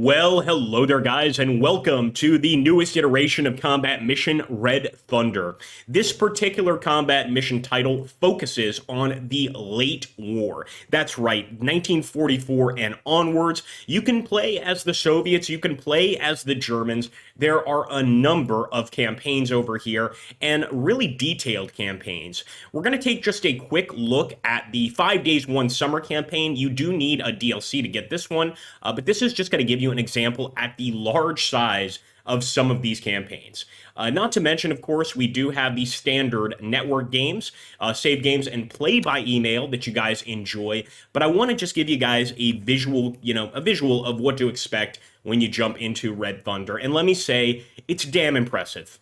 Well, hello there, guys, and welcome to the newest iteration of Combat Mission Red Thunder. This particular combat mission title focuses on the late war. That's right, 1944 and onwards. You can play as the Soviets, you can play as the Germans. There are a number of campaigns over here, and really detailed campaigns. We're going to take just a quick look at the 5 Days, 1 Summer campaign. You do need a DLC to get this one, but this is just going to give you an example at the large size of some of these campaigns. Not to mention, of course, we do have the standard network games, save games, and play by email that you guys enjoy. But I want to just give you guys a visual, a visual of what to expect when you jump into Red Thunder. And let me say, it's damn impressive.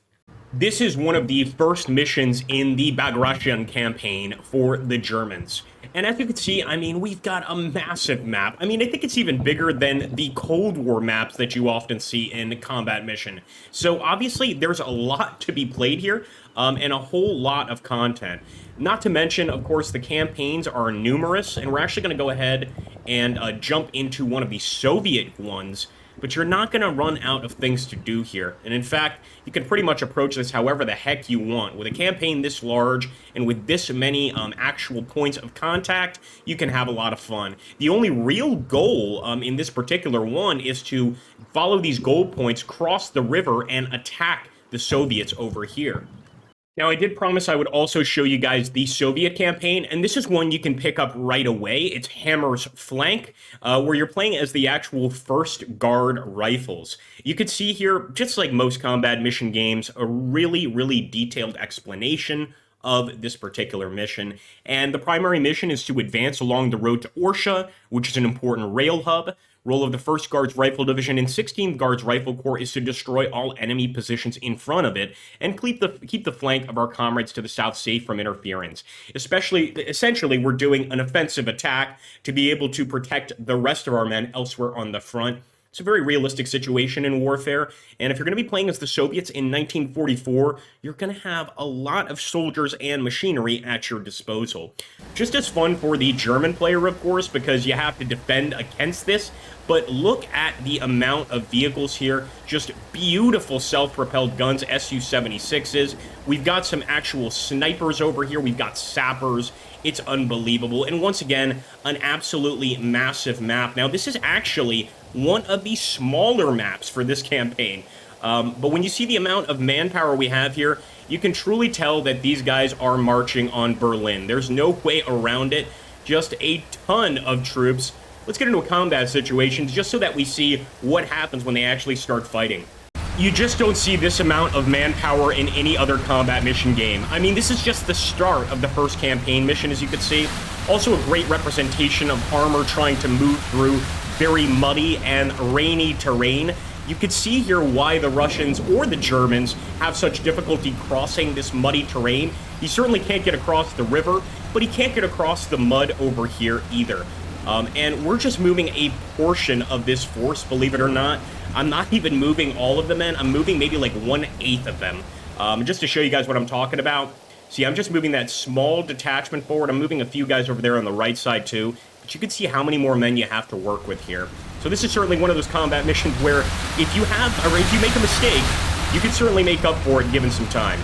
This is one of the first missions in the Bagration campaign for the Germans. And as you can see, I mean, we've got a massive map. I mean, I think it's even bigger than the Cold War maps that you often see in Combat Mission. So obviously, there's a lot to be played here, and a whole lot of content. Not to mention, of course, the campaigns are numerous, and we're actually going to go ahead and jump into one of the Soviet ones. But you're not going to run out of things to do here. And in fact, you can pretty much approach this however the heck you want. With a campaign this large and with this many actual points of contact, you can have a lot of fun. The only real goal in this particular one is to follow these goal points, cross the river, and attack the Soviets over here. Now, I did promise I would also show you guys the Soviet campaign, and this is one you can pick up right away. It's Hammer's Flank, where you're playing as the actual First Guard Rifles. You could see here, just like most combat mission games, a really, really detailed explanation of this particular mission. And the primary mission is to advance along the road to Orsha, which is an important rail hub. Role of the 1st Guards Rifle Division and 16th Guards Rifle Corps is to destroy all enemy positions in front of it and keep the flank of our comrades to the south safe from interference. Essentially, we're doing an offensive attack to be able to protect the rest of our men elsewhere on the front. It's a very realistic situation in warfare, and if you're going to be playing as the Soviets in 1944, you're going to have a lot of soldiers and machinery at your disposal. Just as fun for the German player, of course, because you have to defend against this, but look at the amount of vehicles here. Just beautiful self-propelled guns, Su-76s. We've got some actual snipers over here. We've got sappers. It's unbelievable. And once again, an absolutely massive map. Now, this is actually one of the smaller maps for this campaign. But when you see the amount of manpower we have here, you can truly tell that these guys are marching on Berlin. There's no way around it. Just a ton of troops. Let's get into a combat situation just so that we see what happens when they actually start fighting. You just don't see this amount of manpower in any other combat mission game. I mean, this is just the start of the first campaign mission, as you can see. Also a great representation of armor trying to move through very muddy and rainy terrain. You could see here why the Russians or the Germans have such difficulty crossing this muddy terrain. He certainly can't get across the river, but he can't get across the mud over here either. And we're just moving a portion of this force, believe it or not. I'm not even moving all of the men. I'm moving maybe like 1/8 of them. Just to show you guys what I'm talking about. See, I'm just moving that small detachment forward. I'm moving a few guys over there on the right side too. But you can see how many more men you have to work with here. So this is certainly one of those combat missions where if you make a mistake, you can certainly make up for it given some time.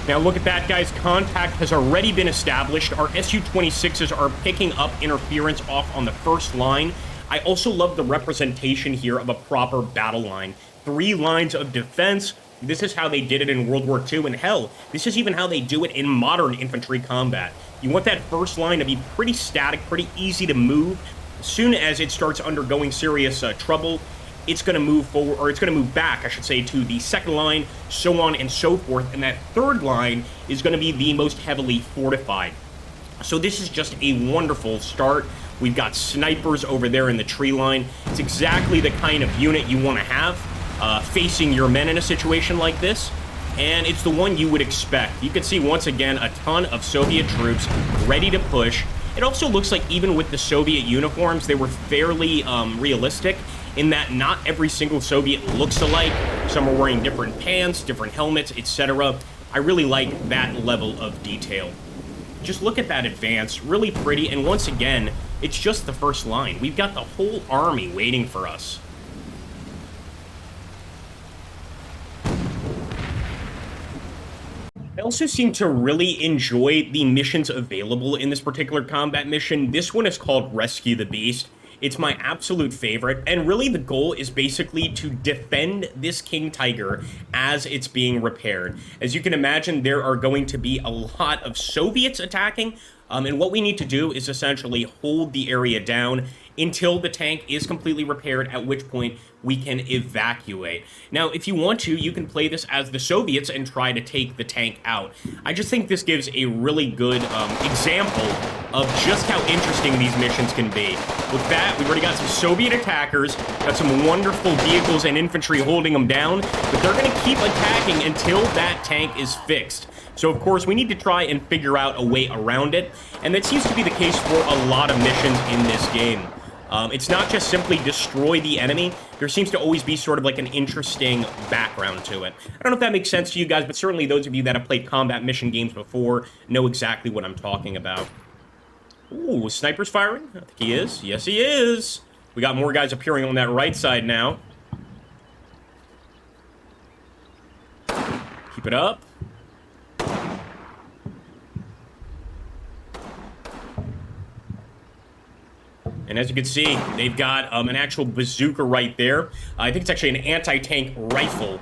Now look at that, guys. Contact has already been established. Our Su-26s are picking up interference off on the first line. I also love the representation here of a proper battle line. 3 lines of defense. This is how they did it in World War II, and hell, this is even how they do it in modern infantry combat. You want that first line to be pretty static, pretty easy to move. As soon as it starts undergoing serious trouble, it's going to move forward, or it's going to move back, I should say, to the second line, so on and so forth. And that third line is going to be the most heavily fortified. So this is just a wonderful start. We've got snipers over there in the tree line. It's exactly the kind of unit you want to have facing your men in a situation like this. And it's the one you would expect. You can see, once again, a ton of Soviet troops ready to push. It also looks like even with the Soviet uniforms, they were fairly realistic, in that not every single Soviet looks alike. Some are wearing different pants, different helmets, etc. I really like that level of detail. Just look at that advance, really pretty, and once again, It's just the first line. We've got the whole army waiting for us. I also seem to really enjoy the missions available in this particular combat mission. This one is called Rescue the Beast. It's my absolute favorite, and really the goal is basically to defend this King Tiger as it's being repaired. As you can imagine, there are going to be a lot of Soviets attacking, and what we need to do is essentially hold the area down until the tank is completely repaired, at which point we can evacuate. Now, if you want to, you can play this as the Soviets and try to take the tank out. I just think this gives a really good example of just how interesting these missions can be. With that, we've already got some Soviet attackers, got some wonderful vehicles and infantry holding them down, but they're going to keep attacking until that tank is fixed. So, of course, we need to try and figure out a way around it, and that seems to be the case for a lot of missions in this game. It's not just simply destroy the enemy. There seems to always be sort of like an interesting background to it. I don't know if that makes sense to you guys, but certainly those of you that have played combat mission games before know exactly what I'm talking about. Ooh, sniper's firing? I think he is. Yes, he is. We got more guys appearing on that right side now. Keep it up. And as you can see, they've got an actual bazooka right there. I think it's actually an anti-tank rifle.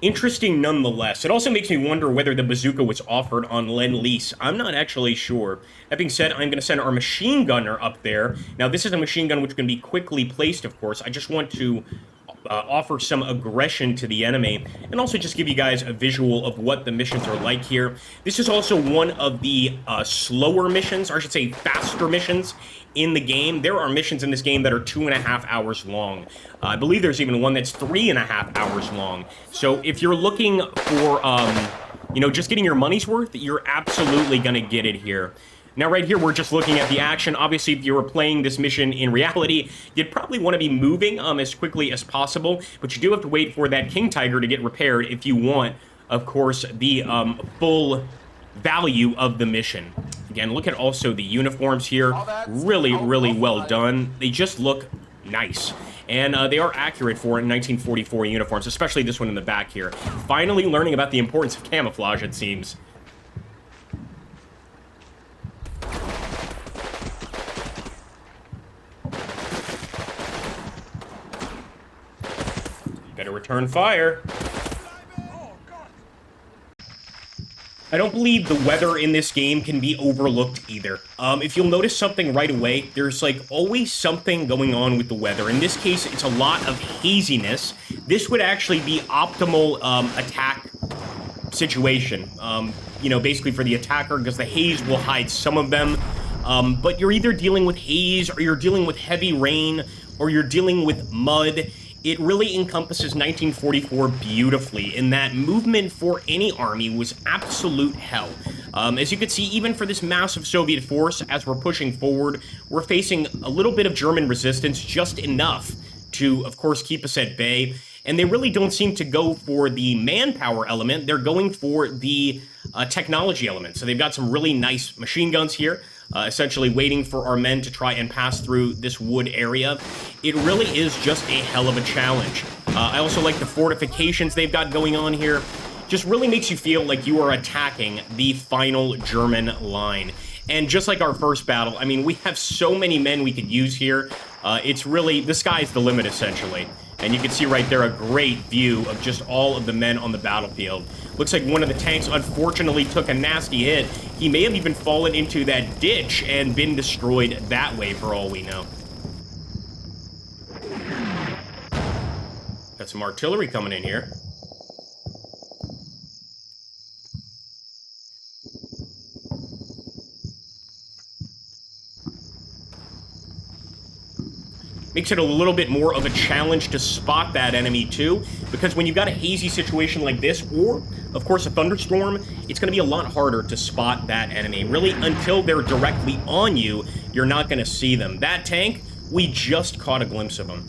Interesting nonetheless. It also makes me wonder whether the bazooka was offered on Lend-Lease. I'm not actually sure. That being said, I'm going to send our machine gunner up there. Now, this is a machine gun which can be quickly placed, of course. I just want to offer some aggression to the enemy, and also just give you guys a visual of what the missions are like here. This is also one of the slower missions, or I should say faster missions in the game. There are missions in this game that are 2.5 hours long. I believe there's even one that's 3.5 hours long. So if you're looking for, you know, just getting your money's worth, you're absolutely going to get it here. Now, right here, we're just looking at the action. Obviously, if you were playing this mission in reality, you'd probably want to be moving as quickly as possible, but you do have to wait for that King Tiger to get repaired if you want, of course, the full value of the mission. Again, look at also the uniforms here. Really, really well done. They just look nice. And they are accurate for 1944 uniforms, especially this one in the back here. Finally learning about the importance of camouflage, it seems. Better return fire. I don't believe the weather in this game can be overlooked either. If you'll notice something right away, there's like always something going on with the weather. In this case, it's a lot of haziness. This would actually be optimal attack situation, you know, basically for the attacker, because the haze will hide some of them. But you're either dealing with haze, or you're dealing with heavy rain, or you're dealing with mud. It really encompasses 1944 beautifully, in that movement for any army was absolute hell. As you can see, even for this massive Soviet force, as we're pushing forward, we're facing a little bit of German resistance, just enough to, of course, keep us at bay. And they really don't seem to go for the manpower element. They're going for the technology element. So they've got some really nice machine guns here, essentially waiting for our men to try and pass through this wood area. It really is just a hell of a challenge. I also like the fortifications they've got going on here. Just really makes you feel like you are attacking the final German line. And just like our first battle, I mean, we have so many men we could use here. It's really, the sky's the limit, essentially. And you can see right there a great view of just all of the men on the battlefield. Looks like one of the tanks unfortunately took a nasty hit. He may have even fallen into that ditch and been destroyed that way, for all we know. Got some artillery coming in here. Makes it a little bit more of a challenge to spot that enemy too, because when you've got a hazy situation like this, or of course a thunderstorm, it's going to be a lot harder to spot that enemy. Really, until they're directly on you, you're not going to see them. That tank, we just caught a glimpse of him.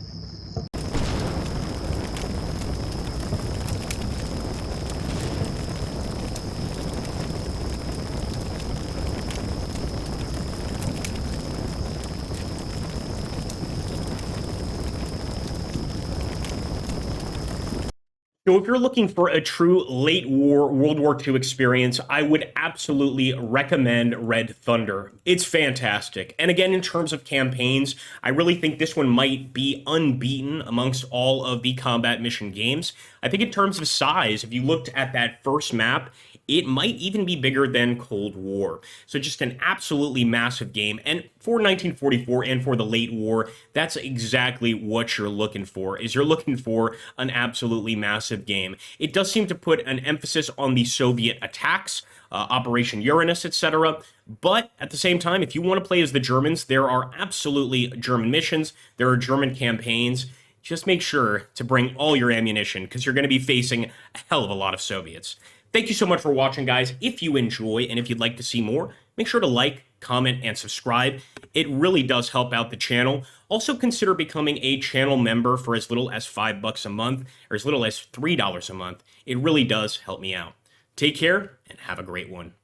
So if you're looking for a true late war World War II experience, I would absolutely recommend Red Thunder. It's fantastic. And again, in terms of campaigns, I really think this one might be unbeaten amongst all of the combat mission games. I think in terms of size, if you looked at that first map, it might even be bigger than Cold War. So just an absolutely massive game. And for 1944 and for the late war, that's exactly what you're looking for, is you're looking for an absolutely massive game. It does seem to put an emphasis on the Soviet attacks, Operation Uranus, etc. But at the same time, if you want to play as the Germans, there are absolutely German missions, there are German campaigns. Just make sure to bring all your ammunition, because you're going to be facing a hell of a lot of Soviets. Thank you so much for watching, guys. If you enjoy and if you'd like to see more, make sure to like, comment, and subscribe. It really does help out the channel. Also, consider becoming a channel member for as little as $5 a month or as little as $3 a month. It really does help me out. Take care and have a great one.